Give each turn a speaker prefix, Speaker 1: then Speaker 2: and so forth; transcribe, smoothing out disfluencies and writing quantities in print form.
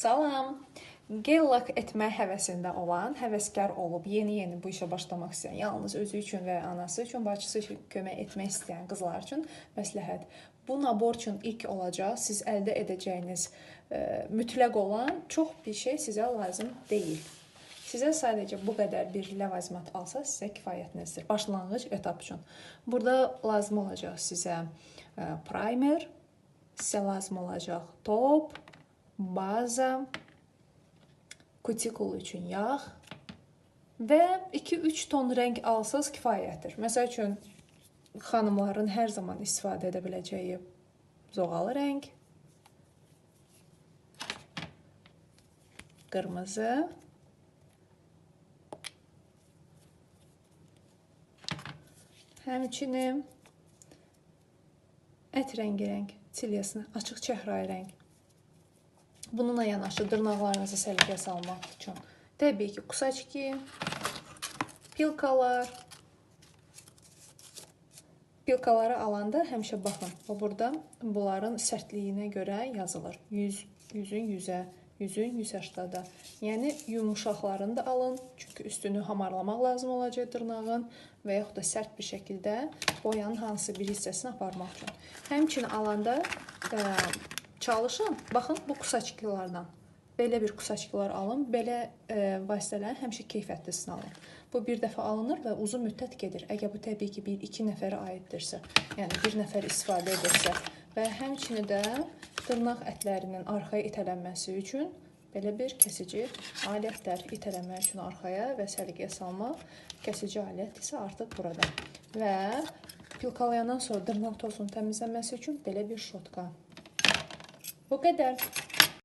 Speaker 1: Salam! Gel-lak etmək həvəsində olan, həvəskar olub yeni bu işə başlamaq istəyən, yalnız özü üçün və anası üçün, bacısı üçün kömək etmək istəyən qızlar üçün məsləhət. Bu nabor üçün ilk olacaq, siz əldə edəcəyiniz mütləq olan çox bir şey sizə lazım deyil. Sizə sadəcə bu qədər bir ləvazimat alsa sizə kifayətinizdir. Başlanğıc etap üçün. Burada lazım olacaq sizə primer, sizə lazım olacaq top, baza, kutikul üçün yağ və 2-3 ton rəng alsanız kifayətdir. Məsəl üçün, xanımların hər zaman istifadə edə biləcəyi zoğalı rəng, qırmızı, həmçinin ət rəngi çilyasını, açıq çəhrayı rəng. Bununla yanaşı dırnaqlarınızı səliqəyə salmaq üçün təbii ki, kusaçki, pilkalar. Pilkaları alanda həmişə baxın. Burada bunların sərtliyinə görə yazılır. 100-ün 100-ə, 100-ün 180-da. Yəni yumuşaqlarını da alın. Çünki üstünü hamarlamaq lazım olacaq dırnağın və yaxud da sərt bir şəkildə boyanın hansı bir hissəsini aparmaq üçün. Həmçinin alanda çalışın, baxın bu kusaçkilardan. Belə bir kusaçkilar alın, belə vasitələrin həmişə keyfiyyətlisini alın. Bu bir dəfə alınır və uzun müddət gedir. Əgər bu təbii ki, 1-2 nəfərə aiddirsə, yəni bir nəfər istifadə edirsə və həmçinin də dırnaq ətlərinin arxaya itələnməsi üçün belə bir kəsici alətlər itələnmək üçün arxaya və səliqəyə salmaq. Kəsici alət isə artıq burada. Və pilkalayandan sonra dırnaq tozunun təmizlənməsi üçün belə bir şotka. Bu qədər.